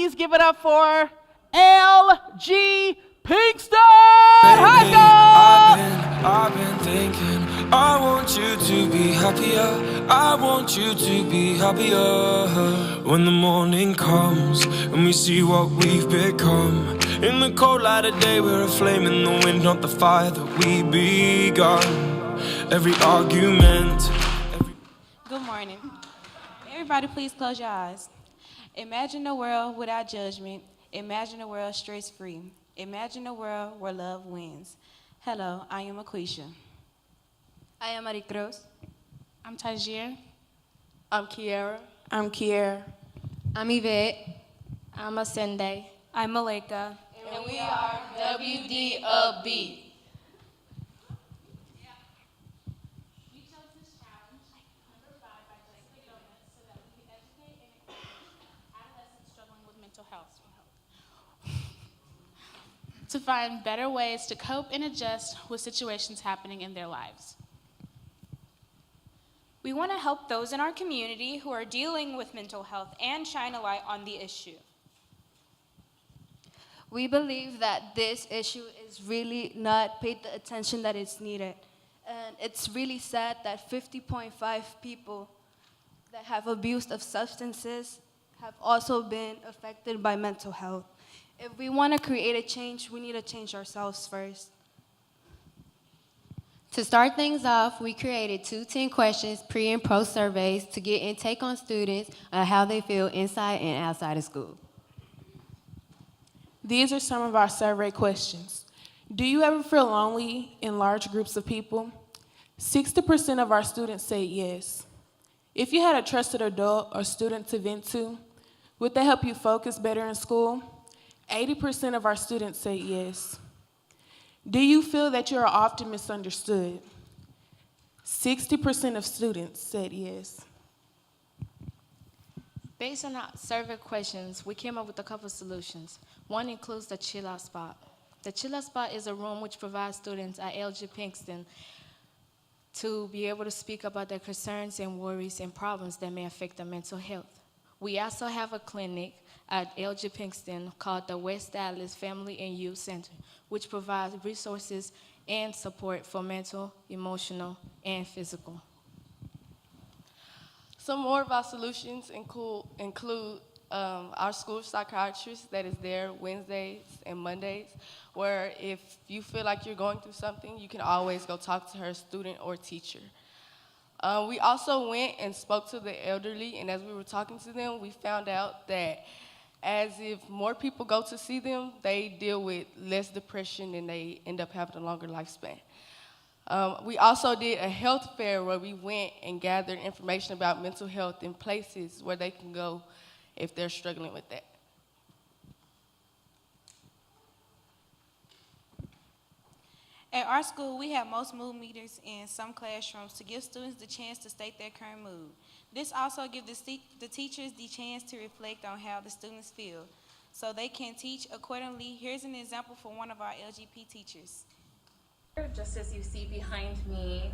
please give it up for LG Pinkston High School! I've been thinking, I want you to be happier. I want you to be happier. When the morning comes and we see what we've become. In the cold light of day, we're a flame in the wind, not the fire that we begun. Every argument. Good morning. Everybody, please close your eyes. Imagine a world without judgment. Imagine a world stress-free. Imagine a world where love wins. Hello, I am Aquisha. I am Maricruz. I'm Tajir. I'm Kiara. I'm Kiera. I'm Yvette. I'm Asende. I'm Malika. And we are WDU Upbeat. To find better ways to cope and adjust with situations happening in their lives. We want to help those in our community who are dealing with mental health and shine a light on the issue. We believe that this issue is really not paid the attention that it's needed. And it's really sad that 50.5 people that have abused of substances have also been affected by mental health. If we want to create a change, we need to change ourselves first. To start things off, we created 2 10-question pre- and post surveys to get intake on students on how they feel inside and outside of school. These are some of our survey questions. Do you ever feel lonely in large groups of people? 60% of our students say yes. If you had a trusted adult or student to vent to, would that help you focus better in school? 80% of our students say yes. Do you feel that you are often misunderstood? 60% of students said yes. Based on our survey questions, we came up with a couple of solutions. One includes the Chill Out Spot. The Chill Out Spot is a room which provides students at LG Pinkston to be able to speak about their concerns and worries and problems that may affect their mental health. We also have a clinic at LG Pinkston called the West Dallas Family and Youth Center, which provides resources and support for mental, emotional, and physical. Some more of our solutions include our school psychiatrist that is there Wednesdays and Mondays, where if you feel like you're going through something, you can always go talk to her student or teacher. We also went and spoke to the elderly, and as we were talking to them, we found out that as if more people go to see them, they deal with less depression and they end up having a longer lifespan. We also did a health fair where we went and gathered information about mental health in places where they can go if they're struggling with that. At our school, we have most mood meters in some classrooms to give students the chance to state their current mood. This also gives the teachers the chance to reflect on how the students feel, so they can teach accordingly. Here's an example from one of our LGP teachers. Just as you see behind me,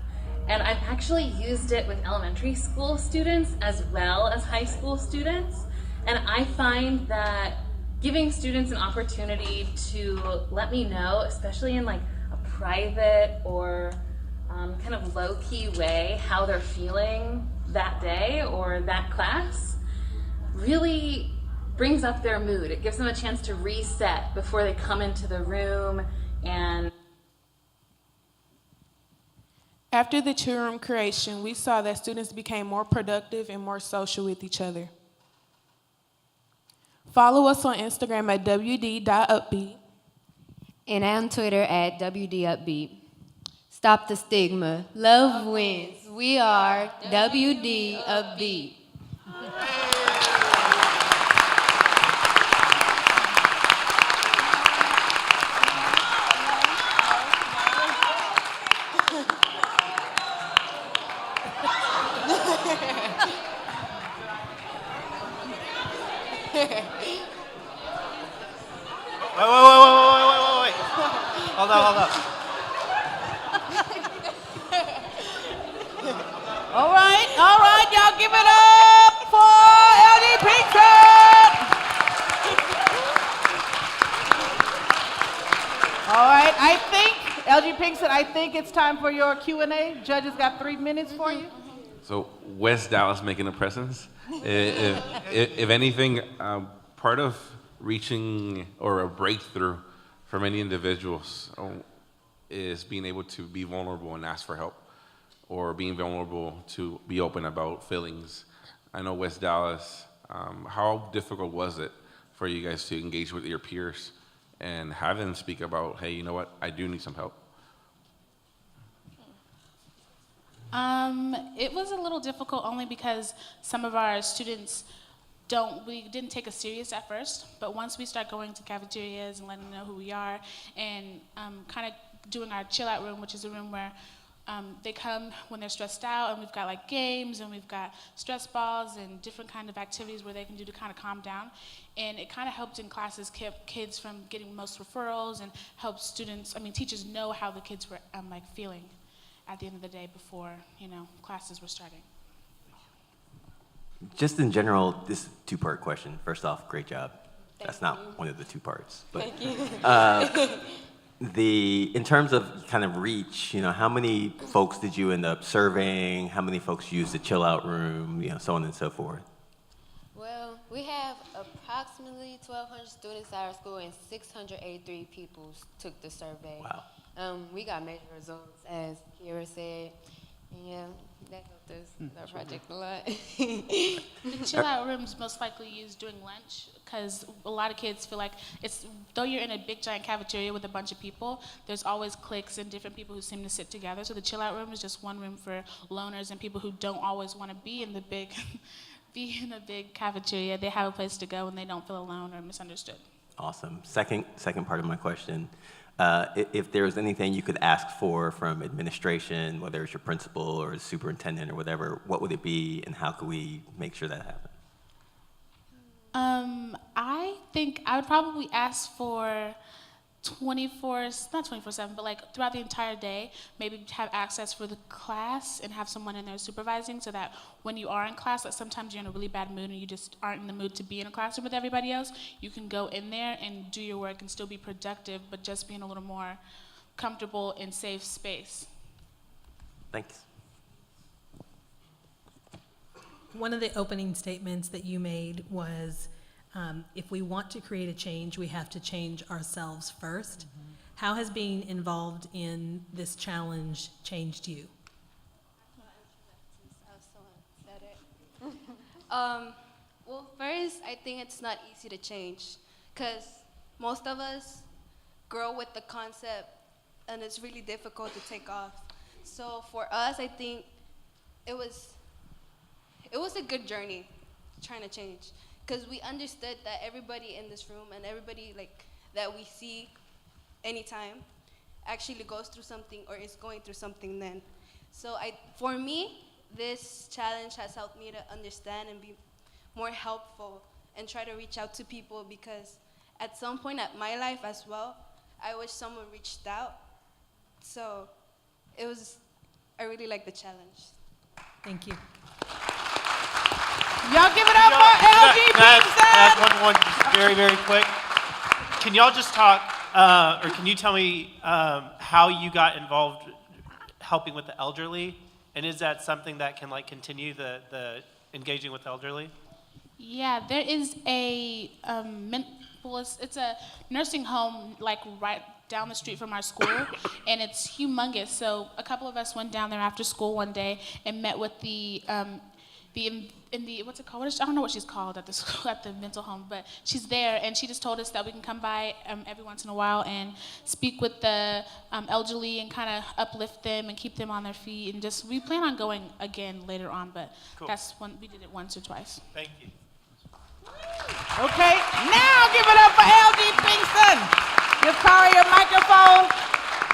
and I've actually used it with elementary school students as well as high school students, and I find that giving students an opportunity to let me know, especially in like a private or kind of low-key way, how they're feeling that day or that class, really brings up their mood. It gives them a chance to reset before they come into the room. And after the chill room creation, we saw that students became more productive and more social with each other. Follow us on Instagram at wd.upbeat. And on Twitter at WDUpbeat. Stop the stigma. Love wins. We are WD Upbeat. Wait. Hold up. All right, y'all give it up for LD Pinkston! LG Pinkston, I think it's time for your Q&A. Judges got 3 minutes for you. So West Dallas making a presence. If anything, part of reaching or a breakthrough for many individuals is being able to be vulnerable and ask for help, or being vulnerable to be open about feelings. I know West Dallas, how difficult was it for you guys to engage with your peers and have them speak about, hey, you know what, I do need some help? It was a little difficult only because some of our students we didn't take us serious at first, but once we start going to cafeterias and letting them know who we are, and kind of doing our chill out room, which is a room where they come when they're stressed out, and we've got like games, and we've got stress balls and different kind of activities where they can do to kind of calm down. And it kind of helped in classes, kept kids from getting most referrals, and helped teachers know how the kids were feeling at the end of the day before, classes were starting. Just in general, this is a two-part question. First off, great job. That's not one of the two parts. But, Thank you. In terms of kind of reach, how many folks did you end up surveying? How many folks used the chill out room? So on and so forth. Well, we have approximately 1,200 students at our school, and 683 people took the survey. Wow. We got major results, as Kira said. Yeah, that helped us, our project a lot. The chill out room is most likely used during lunch, because a lot of kids feel like though you're in a big giant cafeteria with a bunch of people, there's always cliques and different people who seem to sit together. So the chill out room is just one room for loners and people who don't always want to be in the big cafeteria. They have a place to go and they don't feel alone or misunderstood. Awesome. Second part of my question. If there was anything you could ask for from administration, whether it's your principal or superintendent or whatever, what would it be, and how could we make sure that happens? I think I would probably ask for not 24/7, but throughout the entire day, maybe have access for the class and have someone in there supervising, so that when you are in class, sometimes you're in a really bad mood and you just aren't in the mood to be in a classroom with everybody else, you can go in there and do your work and still be productive, but just be in a little more comfortable and safe space. Thanks. One of the opening statements that you made was, if we want to create a change, we have to change ourselves first. Mm-hmm. How has being involved in this challenge changed you? Well, first, I think it's not easy to change, because most of us grow with the concept, and it's really difficult to take off. So for us, I think it was a good journey trying to change, because we understood that everybody in this room and everybody that we see anytime actually goes through something or is going through something then. So for me, this challenge has helped me to understand and be more helpful and try to reach out to people, because at some point at my life as well, I wish someone reached out. So I really like the challenge. Thank you. Y'all give it up for LG Pinkston! One just very, very quick. Can y'all just talk, or can you tell me how you got involved helping with the elderly? And is that something that can continue the engaging with the elderly? Yeah, there is it's a nursing home right down the street from our school, and it's humongous. So a couple of us went down there after school one day and met with the what's it called? I don't know what she's called at the school, at the mental home, but she's there, and she just told us that we can come by every once in a while and speak with the elderly and kind of uplift them and keep them on their feet, and we plan on going again later on, but cool. We did it once or twice. Thank you. Okay, now give it up for LG Pinkston. Give Kari your microphone.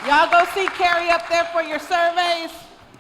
Y'all go see Carrie up there for your surveys.